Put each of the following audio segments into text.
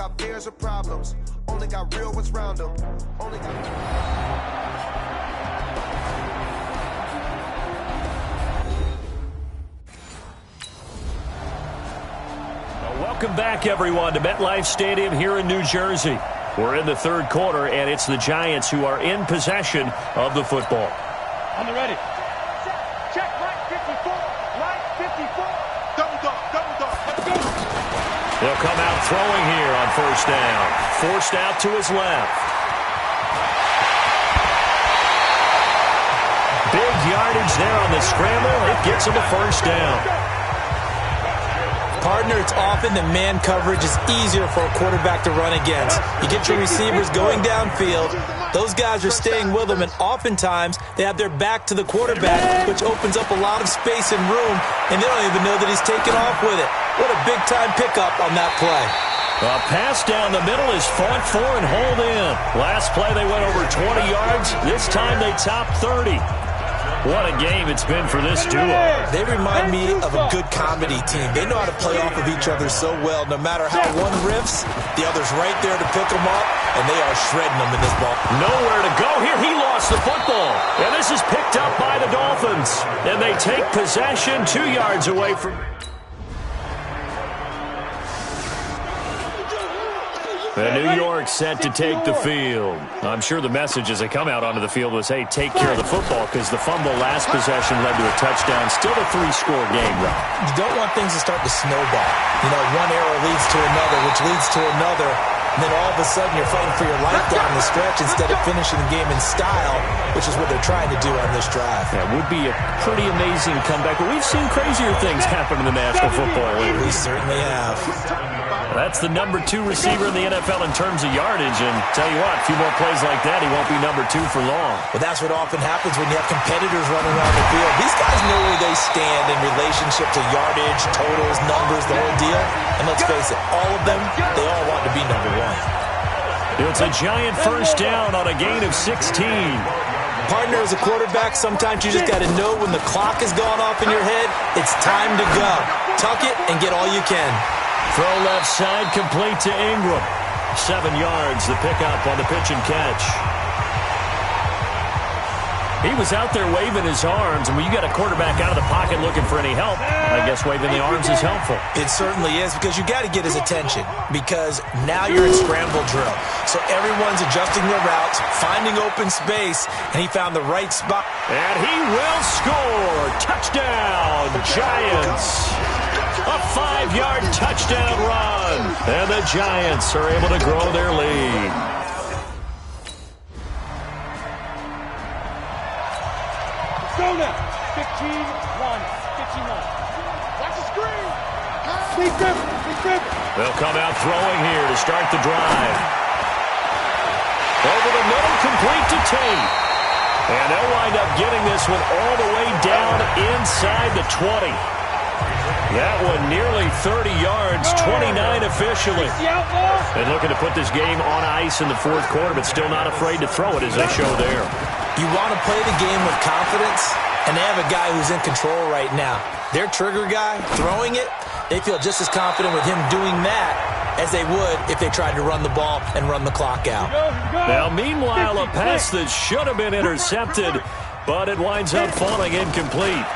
got fears or problems. Only got real ones round them. Only got... Welcome back, everyone, to MetLife Stadium here in New Jersey. We're in the third quarter, and it's the Giants who are in possession of the football. On the ready. Check, right 54. Right 54. Double dog, double dog. Let's go. They'll come out throwing here on first down. Forced out to his left. Big yardage there on the scramble. It gets him a first down. Partner, it's often that man coverage is easier for a quarterback to run against. You get your receivers going downfield. Those guys are staying with them, and oftentimes they have their back to the quarterback, which opens up a lot of space and room, and they don't even know that he's taken off with it. What a big-time pickup on that play. A pass down the middle is fought for and hauled in. Last play they went over 20 yards. This time they topped 30. What a game it's been for this duo. They remind me of a good comedy team. They know how to play off of each other so well. No matter how one riffs, the other's right there to pick them up, and they are shredding them in this ball. Nowhere to go here. He lost the football. And this is picked up by the Dolphins. And they take possession 2 yards away from... And New York set to take the field. I'm sure the message as they come out onto the field was, hey, take care of the football, because the fumble last possession led to a touchdown. Still a 3-score game, Rob. You don't want things to start to snowball. You know, one error leads to another, which leads to another. And then all of a sudden you're fighting for your life down the stretch instead of finishing the game in style, which is what they're trying to do on this drive. That would be a pretty amazing comeback, but we've seen crazier things happen in the National Football League. We certainly have. That's the number 2 receiver in the NFL in terms of yardage, and tell you what, a few more plays like that, he won't be number 2 for long. Well, that's what often happens when you have competitors running around the field. These guys know where they stand in relationship to yardage, totals, numbers, the whole deal. And let's face it, all of them, they all want to be number 1. It's a giant first down on a gain of 16. Partner, as a quarterback, sometimes you just got to know when the clock has gone off in your head, it's time to go. Tuck it and get all you can. Throw left side, complete to Ingram. 7 yards, the pickup on the pitch and catch. He was out there waving his arms, and when you got a quarterback out of the pocket looking for any help, I guess waving the arms is helpful. It certainly is, because you got to get his attention, because now you're in scramble drill. So everyone's adjusting their routes, finding open space, and he found the right spot. And he will score. Touchdown, Giants. A 5-yard touchdown run. And the Giants are able to grow their lead. Go now. 15-1. 15-1. Watch the screen. Sneak dribble. Sneak dribble. They'll come out throwing here to start the drive. Over the middle, complete to Tate. And they'll wind up getting this one all the way down inside the 20. That one nearly 30 yards, 29 officially. And looking to put this game on ice in the fourth quarter, but still not afraid to throw it as they show there. You want to play the game with confidence, and they have a guy who's in control right now. Their trigger guy, throwing it, they feel just as confident with him doing that as they would if they tried to run the ball and run the clock out. Now, meanwhile, a pass that should have been intercepted, but it winds up falling incomplete.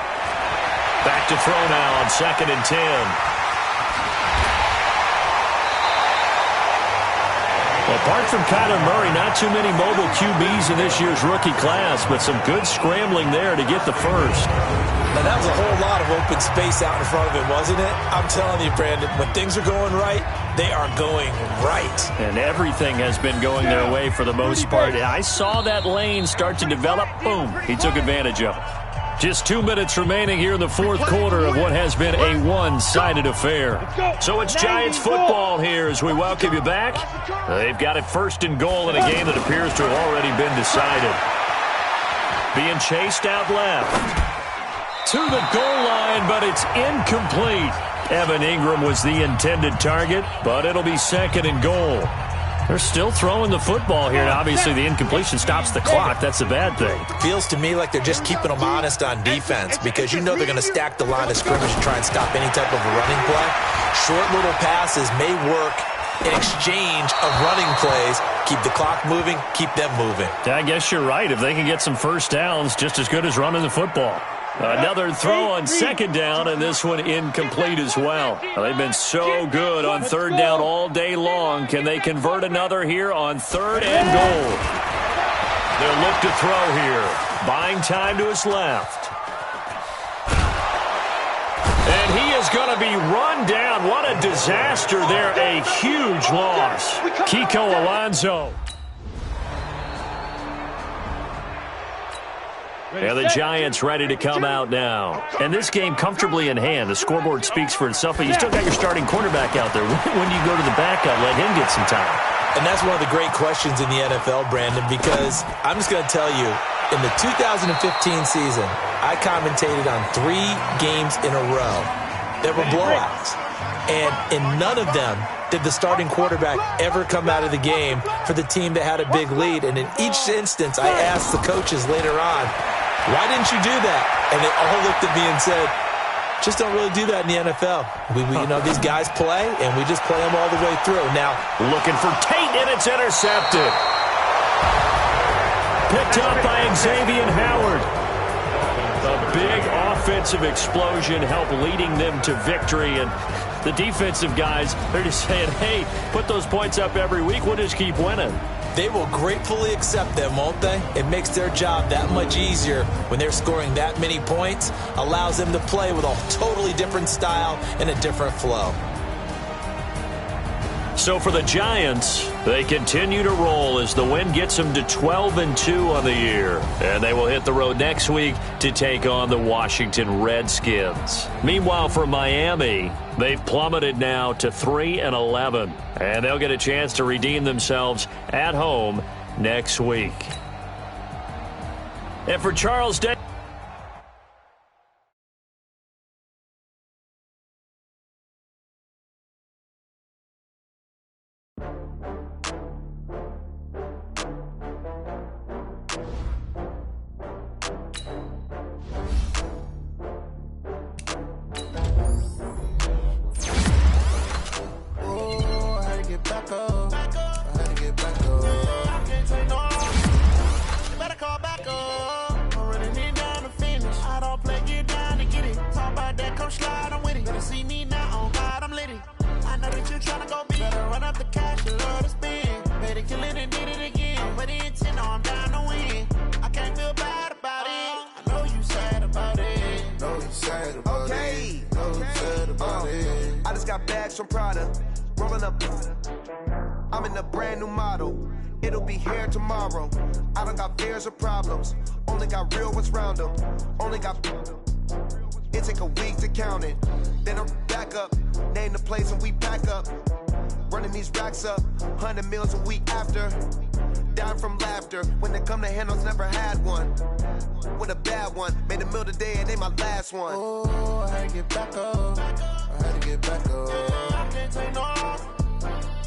Back to throw now on 2nd and 10. Apart from Kyler Murray, not too many mobile QBs in this year's rookie class, but some good scrambling there to get the first. Now, that was a whole lot of open space out in front of it, wasn't it? I'm telling you, Brandon, when things are going right, they are going right. And everything has been going their way for the most part. I saw that lane start to develop. Boom. He took advantage of it. Just 2 minutes remaining here in the fourth quarter of what has been a one-sided affair. So it's Giants football here as we welcome you back. They've got it 1st and goal in a game that appears to have already been decided. Being chased out left. To the goal line, but it's incomplete. Evan Ingram was the intended target, but it'll be 2nd and goal. They're still throwing the football here, and obviously the incompletion stops the clock. That's a bad thing. Feels to me like they're just keeping them honest on defense, because you know they're going to stack the line of scrimmage and try and stop any type of a running play. Short little passes may work an exchange of running plays. Keep the clock moving, keep them moving. I guess you're right. If they can get some first downs, just as good as running the football. Another throw on second down, and this one incomplete as well. They've been so good on third down all day long. Can they convert another here on third and goal? They'll look to throw here. Buying time to his left. And he is going to be run down. What a disaster there. A huge loss. Kiko Alonso. And the Giants ready to come out now. And this game comfortably in hand. The scoreboard speaks for itself, but you still got your starting quarterback out there. When you go to the backup, let him get some time. And that's one of the great questions in the NFL, Brandon, because I'm just going to tell you, in the 2015 season, I commentated on 3 games in a row that were blowouts. And in none of them did the starting quarterback ever come out of the game for the team that had a big lead. And in each instance, I asked the coaches later on, why didn't you do that? And they all looked at me and said, just don't really do that in the NFL. These guys play, and we just play them all the way through. Now, looking for Tate, and it's intercepted. Picked up by Xavier Howard. A big offensive explosion helped leading them to victory. And the defensive guys, they're just saying, hey, put those points up every week. We'll just keep winning. They will gratefully accept them, won't they? It makes their job that much easier when they're scoring that many points. Allows them to play with a totally different style and a different flow. So for the Giants, they continue to roll as the win gets them to 12-2 on the year. And they will hit the road next week to take on the Washington Redskins. Meanwhile, for Miami, they've plummeted now to 3-11. And they'll get a chance to redeem themselves at home next week. And for Charles Day. I'm in a brand new model. It'll be here tomorrow. I don't got fears or problems. Only got real ones round them. Only got. It take a week to count it. Then I'm back up. Name the place and we pack up. Running these racks up. 100 meals a week after. Down from laughter. When they come to handles, never had one. With a bad one. Made a meal today and ain't my last one. Oh, I had to get back up. I had to get back up. I can't take no off.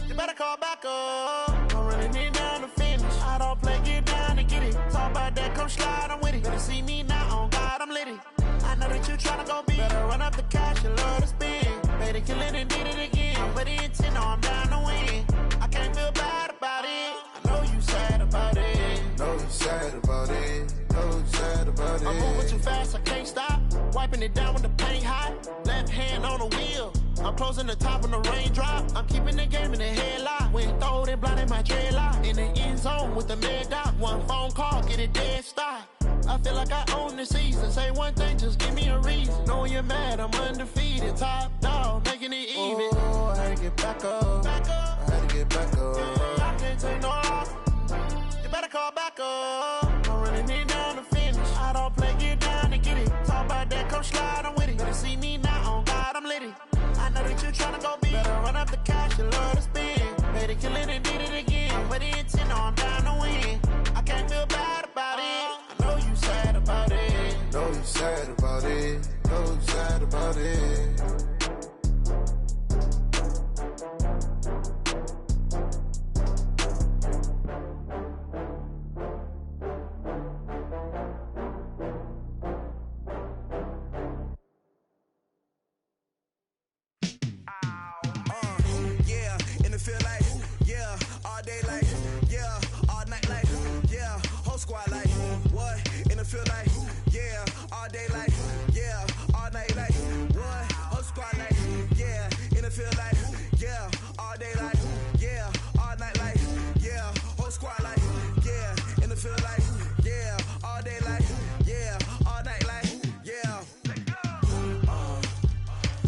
You better call back up. I'm running it down to finish. I don't play, get down and get it. Talk about that, come slide, I'm with it. Better see me now, on God, I'm litty. I know that you tryna go big. Better run up the cash, you love to spend. Better kill it and did it again. But the intent, no, I'm down to win. I can't feel bad about it. I know you sad about it. Know you sad about it. Know you sad about it. I'm moving too fast, I can't stop. Wiping it down with the paint hot. Left hand on the wheel. I'm closing the top when the raindrop. I'm keeping the game in the headlock. When throw it, blinding my dreadlock. In the end zone with the mad dot. One phone call, get it dead stop. I feel like I own the season. Say one thing, just give me a reason. Knowing you're mad, I'm undefeated. Top dog, making it even. Oh, I had to get back up. I had to get back up. I can't take no off. You better call back up. I'm running it down to finish. I don't play, get down and get it. Talk about that, come slide, I'm with it. Better see me now, on God, I'm litty. I know that you tryna go big. Better run up the cash, you love to spend. Better kill it and did it again. But the intent, no, I'm down to win. I can't feel bad about it. I know you sad about it. Know you sad about it. Know you sad about it. yeah, all day like, yeah, all night like, yeah, whole squad like, what, in the field like, yeah, all day like, yeah, all night like, what, whole squad like, yeah, in the field like, yeah, all day like, yeah, all night like, yeah, whole squad like, yeah, in the field like, yeah, all day like, yeah, all night like, yeah.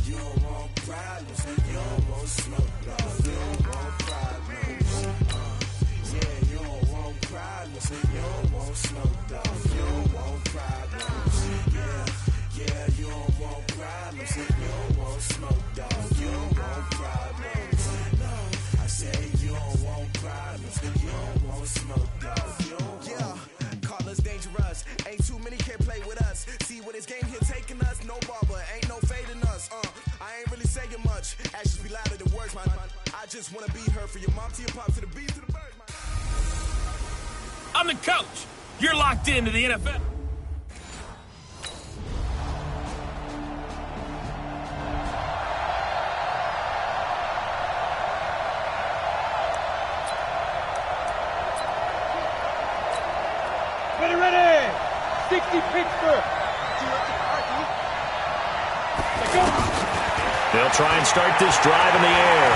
You don't want problems, you don't want smoke, no, you don't want problems. Yeah, you don't want problems, you don't want smoke, dog, you don't want problems. Yeah, you don't want problems, you don't want smoke, dog, you don't want problems. No, I said you don't want problems, you don't want smoke, dog, you don't want. Yeah, call us dangerous, ain't too many can play with us. See what this game here taking us, no barber, ain't no fading us. I ain't really saying much, actions be louder than words, man. I just wanna be heard for your mom to your pop to the beat to the bird, man. I'm the coach. You're locked into the NFL. Ready. 60 Pittsburgh. Let's go. They'll try and start this drive in the air.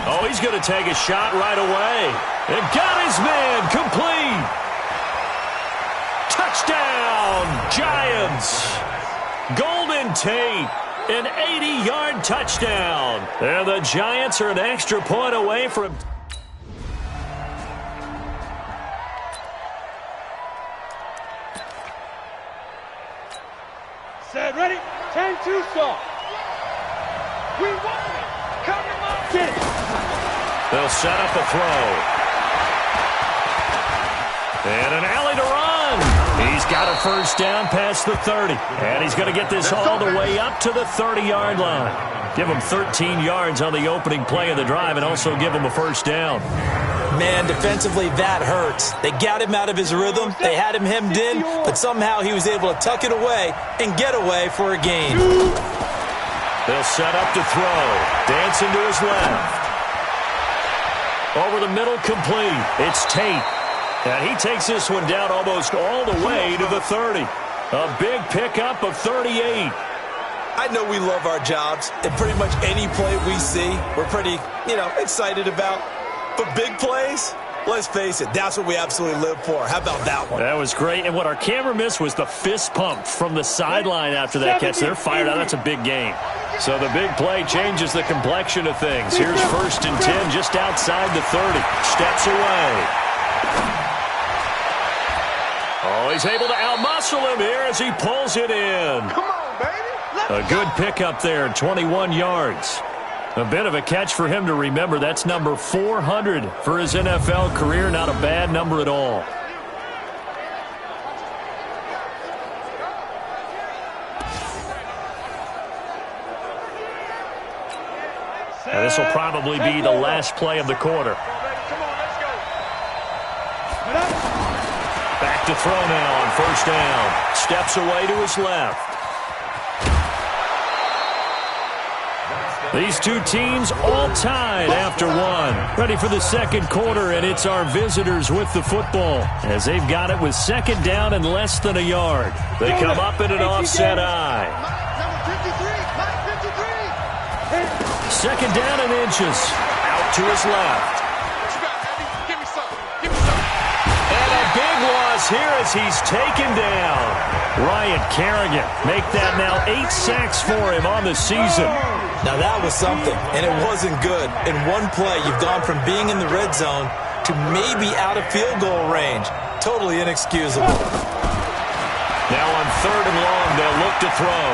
Oh, he's going to take a shot right away. And got his man complete. Touchdown, Giants. Golden Tate, an 80-yard touchdown. And the Giants are an extra point away from... Set, ready? 10-2 start. We won it. Come to my kid. They'll set up a throw. And an alley to run. He's got a first down past the 30. And he's going to get this all the way up to the 30-yard line. Give him 13 yards on the opening play of the drive and also give him a first down. Man, defensively, that hurts. They got him out of his rhythm. They had him hemmed in, but somehow he was able to tuck it away and get away for a gain. They'll set up to throw. Dancing to his left. Over the middle, complete. It's Tate. And he takes this one down almost all the way to the 30. A big pickup of 38. I know we love our jobs, and pretty much any play we see, we're pretty, excited about. But big plays, let's face it, that's what we absolutely live for. How about that one? That was great. And what our camera missed was the fist pump from the sideline after that catch. They're fired out. That's a big game. So the big play changes the complexion of things. Here's 1st and 10 just outside the 30. Steps away. Oh, he's able to outmuscle him here as he pulls it in. Come on, baby. A good pickup there, 21 yards. A bit of a catch for him to remember. That's number 400 for his NFL career. Not a bad number at all. And this will probably be the last play of the quarter. Come on, let's go. Back to throw now on 1st down. Steps away to his left. These two teams all tied after one. Ready for the second quarter, and it's our visitors with the football as they've got it with 2nd down and less than a yard. They come up in an offset eye. Number 53. 2nd down and inches. Out to his left. Give me some. And a big loss here as he's taken down. Ryan Kerrigan make that now 8 sacks for him on the season. Now that was something, and it wasn't good. In one play, you've gone from being in the red zone to maybe out of field goal range. Totally inexcusable. Now on 3rd and long, they'll look to throw.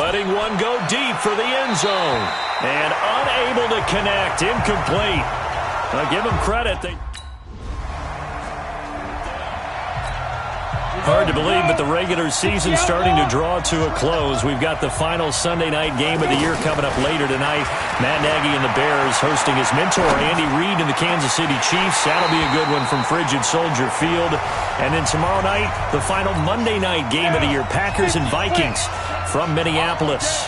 Letting one go deep for the end zone. And unable to connect. Incomplete. I'll give them credit. Hard to believe, but the regular season starting to draw to a close. We've got the final Sunday night game of the year coming up later tonight. Matt Nagy and the Bears hosting his mentor, Andy Reid, and the Kansas City Chiefs. That'll be a good one from Frigid Soldier Field. And then tomorrow night, the final Monday night game of the year, Packers and Vikings from Minneapolis.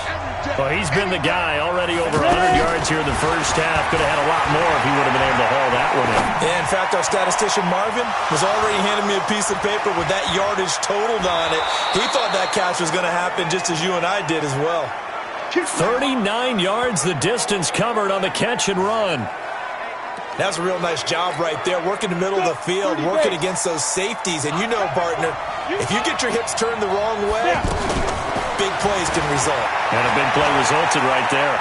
Well, he's been the guy already over 100 yards here in the first half. Could have had a lot more if he would have been able to haul that one in. Yeah, in fact, our statistician Marvin was already handing me a piece of paper with that yardage totaled on it. He thought that catch was going to happen just as you and I did as well. 39 yards the distance covered on the catch and run. That's a real nice job right there, working the middle of the field, working against those safeties. And you know, partner, if you get your hips turned the wrong way, big plays can result. And a big play resulted right there.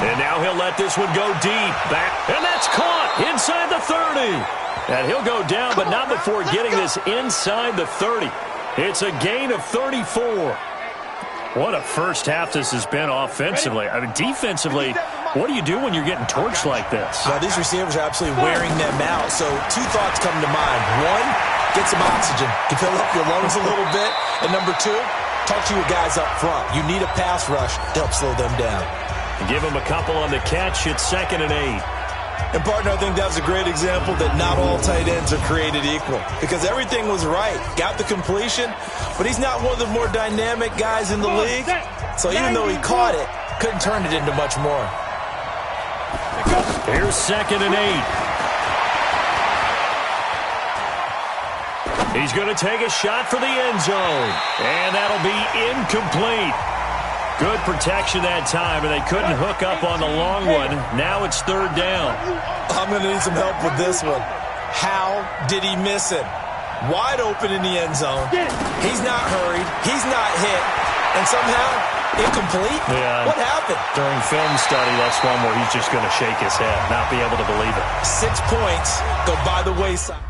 And now he'll let this one go deep. Back, and that's caught inside the 30. And he'll go down, but not before getting this inside the 30. It's a gain of 34. What a first half this has been offensively. I mean, defensively, what do you do when you're getting torched like this? Well, these receivers are absolutely wearing them out. So two thoughts come to mind. One, get some oxygen to fill up your lungs a little bit. And number two, talk to your guys up front. You need a pass rush to help slow them down. Give them a couple on the catch. It's 2nd and 8. And, partner, I think that's a great example that not all tight ends are created equal because everything was right. Got the completion, but he's not one of the more dynamic guys in the league. So even though he caught it, couldn't turn it into much more. Here's 2nd and 8. He's going to take a shot for the end zone, and that'll be incomplete. Good protection that time, and they couldn't hook up on the long one. Now it's 3rd down. I'm going to need some help with this one. How did he miss it? Wide open in the end zone. He's not hurried. He's not hit. And somehow, incomplete? Yeah. What happened? During film study, that's one where he's just going to shake his head, not be able to believe it. 6 points go by the wayside.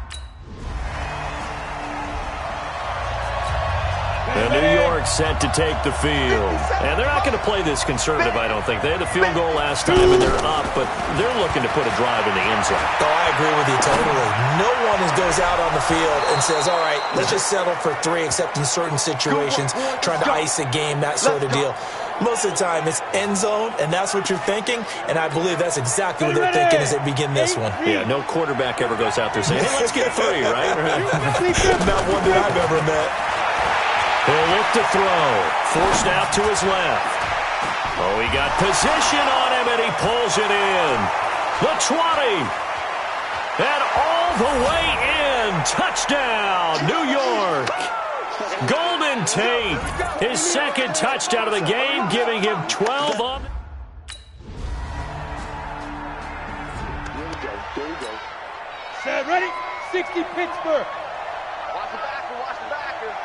And New York set to take the field. And they're not going to play this conservative, I don't think. They had the field goal last time, and they're up, but they're looking to put a drive in the end zone. Oh, I agree with you totally. No one goes out on the field and says, all right, let's just settle for 3, except in certain situations, trying to ice a game, that sort of deal. Most of the time, it's end zone, and that's what you're thinking, and I believe that's exactly what they're thinking as they begin this one. Yeah, no quarterback ever goes out there saying, hey, let's get 3, right? Not one that I've ever met. He'll look to throw. Forced out to his left. Oh, he got position on him, and he pulls it in. The 20. And all the way in. Touchdown, New York. Golden Tate. His 2nd touchdown of the game, giving him 12 on. Set, ready? 60 Pittsburgh. Watch the backer, watch the backer.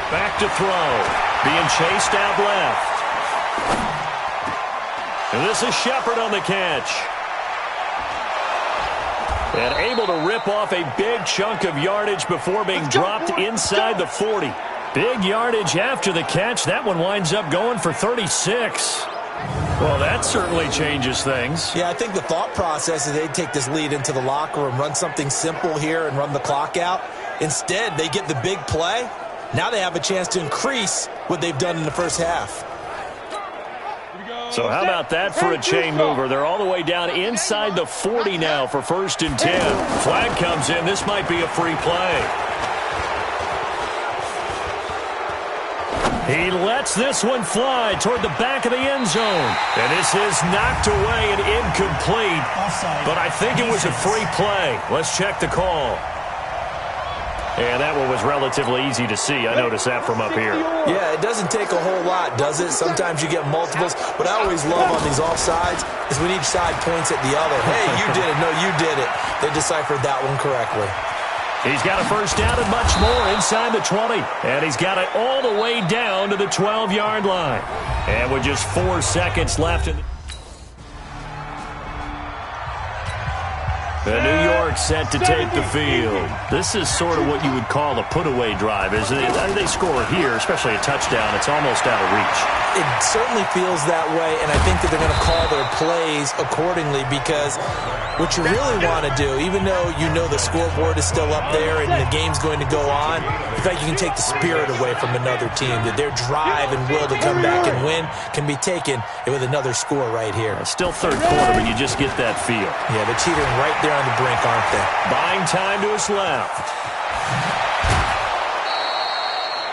Back to throw. Being chased out left. And this is Shepard on the catch. And able to rip off a big chunk of yardage before being dropped inside the 40. Big yardage after the catch. That one winds up going for 36. Well, that certainly changes things. Yeah, I think the thought process is they'd take this lead into the locker room, run something simple here and run the clock out. Instead, they get the big play. Now they have a chance to increase what they've done in the first half. So how about that for a chain mover? They're all the way down inside the 40 now for 1st and 10. Flag comes in. This might be a free play. He lets this one fly toward the back of the end zone. And this is knocked away and incomplete. But I think it was a free play. Let's check the call. And that one was relatively easy to see. I noticed that from up here. Yeah, it doesn't take a whole lot, does it? Sometimes you get multiples. What I always love on these offsides is when each side points at the other. Hey, you did it. No, you did it. They deciphered that one correctly. He's got a first down and much more inside the 20. And he's got it all the way down to the 12-yard line. And with just 4 seconds left in the... New York set to take the field. This is sort of what you would call a put-away drive, isn't it? They score here, especially a touchdown. It's almost out of reach. It certainly feels that way, and I think that they're going to call their plays accordingly because what you really want to do, even though you know the scoreboard is still up there and the game's going to go on, in fact, you can take the spirit away from another team, that their drive and will to come back and win can be taken with another score right here. It's still 3rd quarter, but you just get that feel. Yeah, they're teetering right there on the brink, aren't they? Buying time to his left.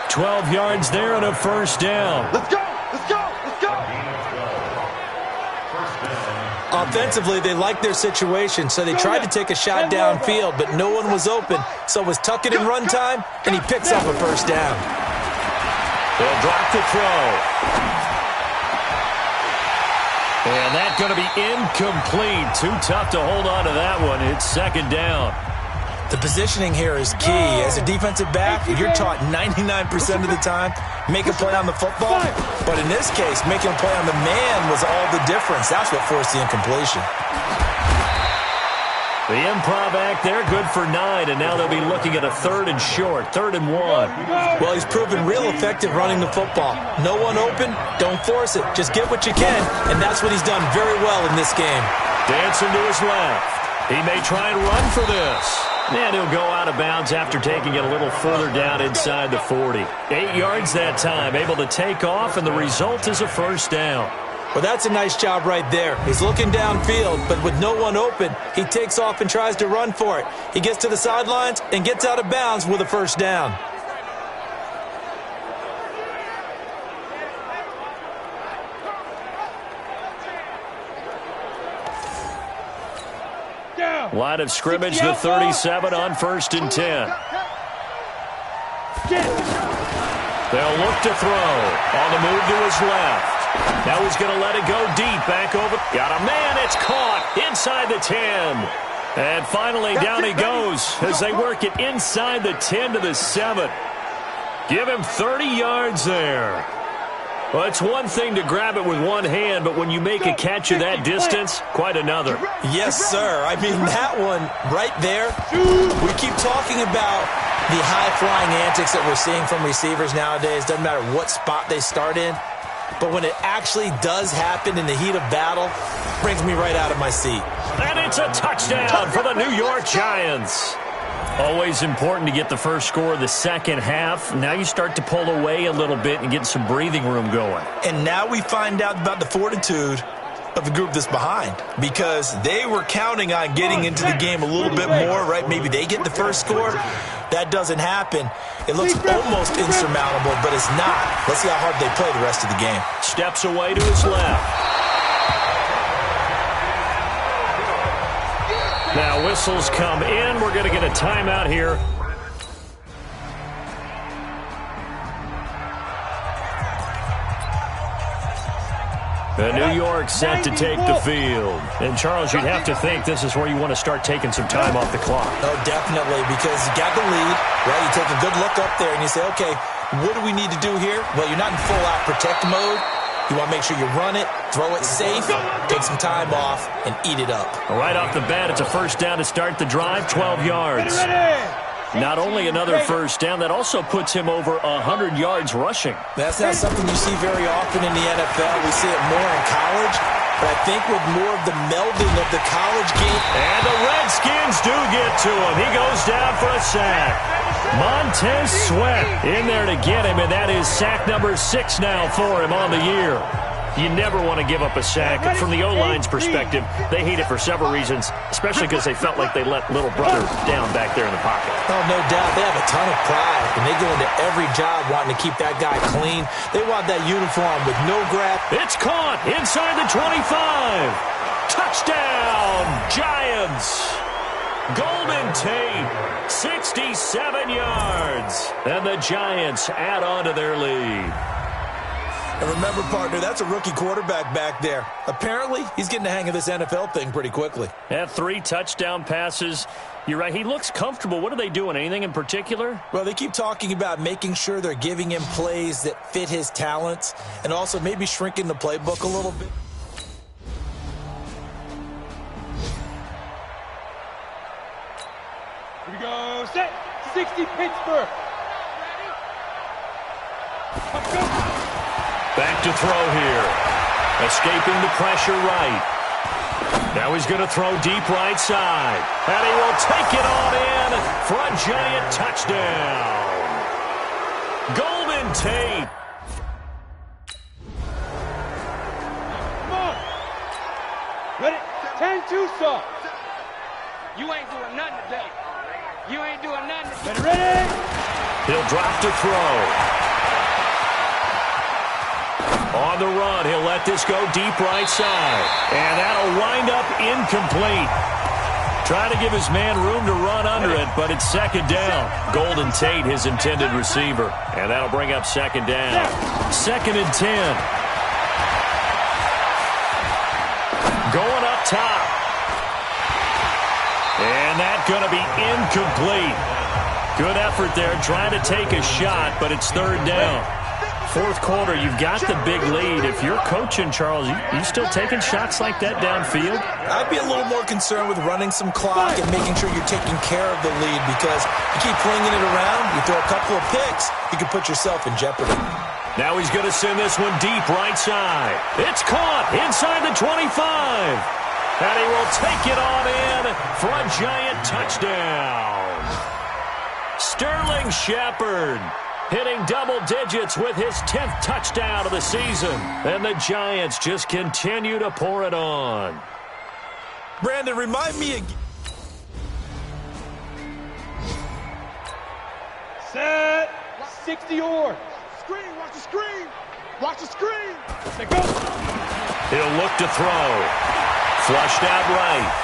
12 yards there and a first down. Let's go! Let's Offensively, they liked their situation, so they tried to take a shot downfield, but no one was open. So it was tuck it in run time, and he picks up a first down. They'll drop the throw. And that's going to be incomplete. Too tough to hold on to that one. It's second down. The positioning here is key. As a defensive back, you're taught 99% of the time, make a play on the football. But in this case, making a play on the man was all the difference. That's what forced the incompletion. The improv act there, good for 9, and now they'll be looking at a 3rd and short, 3rd and 1. Well, he's proven real effective running the football. No one open, don't force it. Just get what you can, and that's what he's done very well in this game. Dancing to his left. He may try and run for this. And he'll go out of bounds after taking it a little further down inside the 40. 8 yards that time, able to take off, and the result is a first down. Well, that's a nice job right there. He's looking downfield, but with no one open, he takes off and tries to run for it. He gets to the sidelines and gets out of bounds with a first down. Line of scrimmage, the 37 on 1st and 10. They'll look to throw. On the move to his left. Now he's going to let it go deep. Back over. Got a man. It's caught inside the 10. And finally down he goes as they work it inside the 10 to the 7. Give him 30 yards there. Well, it's one thing to grab it with one hand, but when you make a catch of that distance, quite another. Yes, sir. I mean, that one right there, we keep talking about the high-flying antics that we're seeing from receivers nowadays. Doesn't matter what spot they start in. But when it actually does happen in the heat of battle, it brings me right out of my seat. And it's a touchdown for the New York Giants. Always important to get the first score of the second half. Now you start to pull away a little bit and get some breathing room going. And now we find out about the fortitude of the group that's behind, because they were counting on getting into the game a little bit more, right? Maybe they get the first score. That doesn't happen. It looks almost insurmountable, but it's not. Let's see how hard they play the rest of the game. Steps away to his left. Now whistles come in. We're going to get a timeout here. The New York set to take the field. And, Charles, you'd have to think this is where you want to start taking some time off the clock. Oh, definitely, because you got the lead, right? You take a good look up there and you say, okay, what do we need to do here? Well, you're not in full-out protect mode. You want to make sure you run it, throw it safe, take some time off, and eat it up. Right off the bat, it's a first down to start the drive, 12 yards. Not only another first down, that also puts him over 100 yards rushing. That's not something you see very often in the NFL. We see it more in college, but I think with more of the melding of the college game. And the Redskins do get to him. He goes down for a sack. Montez Sweat in there to get him, and that is sack number 6 now for him on the year. You never want to give up a sack. From the O-line's perspective, they hate it for several reasons, especially because they felt like they let little brother down back there in the pocket. Oh, no doubt. They have a ton of pride, and they go into every job wanting to keep that guy clean. They want that uniform with no grab. It's caught inside the 25. Touchdown, Giants. Golden Tate, 67 yards. And the Giants add on to their lead. And remember, partner, that's a rookie quarterback back there. Apparently, he's getting the hang of this NFL thing pretty quickly. Had 3 touchdown passes. You're right. He looks comfortable. What are they doing? Anything in particular? Well, they keep talking about making sure they're giving him plays that fit his talents and also maybe shrinking the playbook a little bit. Here we go. Set. 60 Pittsburgh. Let's go. Back to throw here. Escaping the pressure right. Now he's going to throw deep right side. And he will take it on in for a Giant touchdown. Golden Tate. Come on. Ready? 10-2 saw. You ain't doing nothing today. You ain't doing nothing today. Ready? He'll drop to throw. On the run, he'll let this go deep right side. And that'll wind up incomplete. Trying to give his man room to run under it, but it's second down. Golden Tate, his intended receiver. And that'll bring up second down. 2nd and 10. Going up top. And that's going to be incomplete. Good effort there, trying to take a shot, but it's 3rd down. 4th quarter, you've got the big lead. If you're coaching, Charles, you still taking shots like that downfield? I'd be a little more concerned with running some clock and making sure you're taking care of the lead, because you keep flinging it around, you throw a couple of picks, you can put yourself in jeopardy. Now he's going to send this one deep right side. It's caught inside the 25. And he will take it on in for a giant touchdown. Sterling Shepard hitting double digits with his 10th touchdown of the season. And the Giants just continue to pour it on. Brandon, remind me again. Set. 60 yards. Screen, watch the screen. Watch the screen. Let go. He'll look to throw. Flushed out right.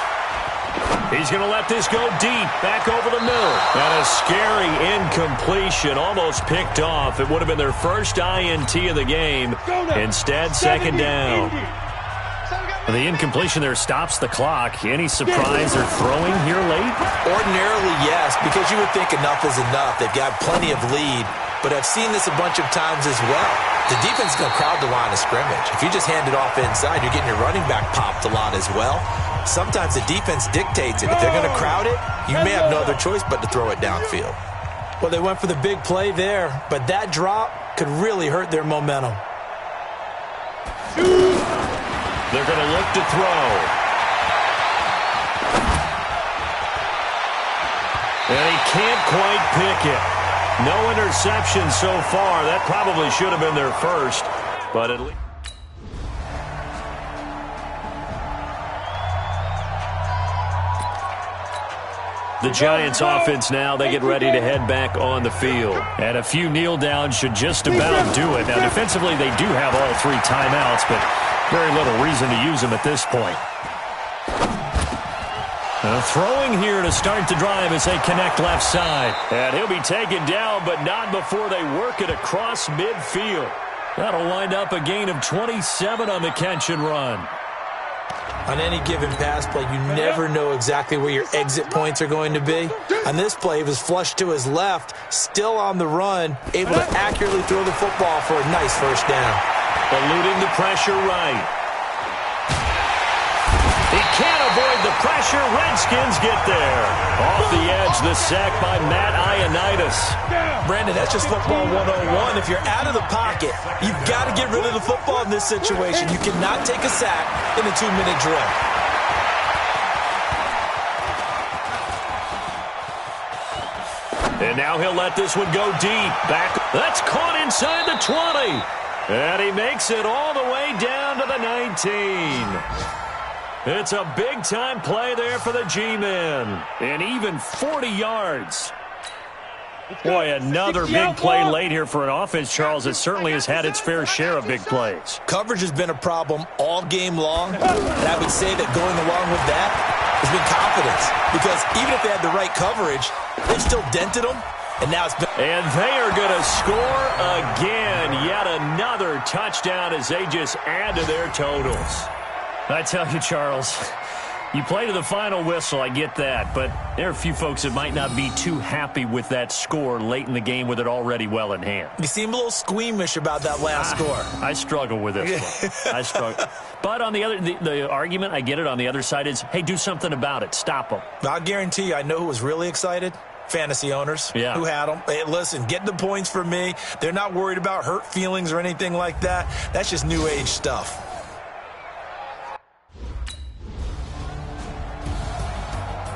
He's going to let this go deep, back over the middle. And a scary incompletion, almost picked off. It would have been their first INT of the game. Instead, second down. The incompletion there stops the clock. Any surprise they're throwing here late? Ordinarily, yes, because you would think enough is enough. They've got plenty of lead, but I've seen this a bunch of times as well. The defense is going to crowd the line of scrimmage. If you just hand it off inside, you're getting your running back popped a lot as well. Sometimes the defense dictates it. If they're going to crowd it, you may have no other choice but to throw it downfield. Well, they went for the big play there, but that drop could really hurt their momentum. They're going to look to throw. And he can't quite pick it. No interception so far. That probably should have been their first, but at least. The Giants offense now, they get ready to head back on the field. And a few kneel downs should just about do it. Now, defensively, they do have all 3 timeouts, but very little reason to use them at this point. Throwing here to start the drive as they connect left side. And he'll be taken down, but not before they work it across midfield. That'll wind up a gain of 27 on the catch and run. On any given pass play, you never know exactly where your exit points are going to be. On this play, he was flushed to his left, still on the run, able to accurately throw the football for a nice first down. Eluding the pressure right. He can't avoid the pressure. Redskins get there. Off the edge, the sack by Matt Ioannidis. Brandon, that's just football 101. If you're out of the pocket, you've got to get rid of the football in this situation. You cannot take a sack in a 2-minute drill. And now he'll let this one go deep. Back. That's caught inside the 20. And he makes it all the way down to the 19. It's a big-time play there for the G-men. And even 40 yards. Boy, another big play late here for an offense, Charles, that certainly has had its fair share of big plays. Coverage has been a problem all game long. And I would say that going along with that has been confidence. Because even if they had the right coverage, they've still dented them. And now it's been. And they are going to score again. Yet another touchdown as they just add to their totals. I tell you, Charles, you play to the final whistle, I get that, but there are a few folks that might not be too happy with that score late in the game with it already well in hand. You seem a little squeamish about that last score. I struggle with this one. I struggle. But on the other, the argument, I get it, on the other side is, hey, do something about it. Stop them. I'll guarantee you, I know who was really excited. Fantasy owners who had them. Hey, listen, get the points for me. They're not worried about hurt feelings or anything like that. That's just new age stuff.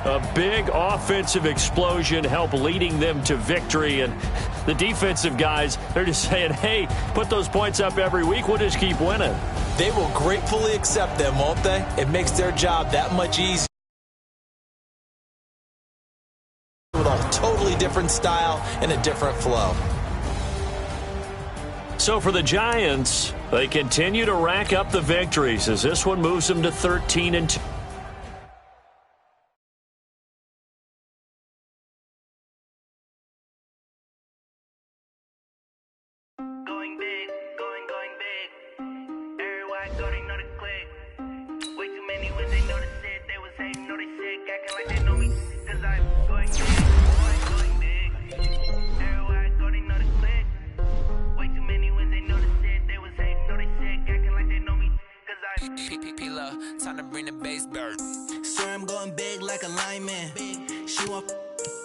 A big offensive explosion helped leading them to victory. And the defensive guys, they're just saying, hey, put those points up every week. We'll just keep winning. They will gratefully accept them, won't they? It makes their job that much easier. With a totally different style and a different flow. So for the Giants, they continue to rack up the victories as this one moves them to 13-2. Going big, going big. Everywhere I go, they know the click. Way too many wins, they know the shit. They was hating, know they sick, acting like they know me. Cause I'm going big, going big. Everywhere I go, they know the click. Way too many wins, they know the shit. They was hating, know they sick, acting like they know me. Cause I'm P-P-P-Lo, time to bring the bass bird. swear I'm going big like a lineman. She want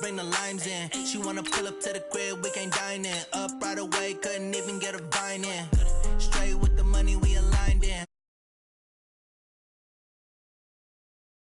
bring the limes in. She wanna pull up to the crib, we can't dine in. Up right away, couldn't even get a vine in. Straight with the money, we aligned in.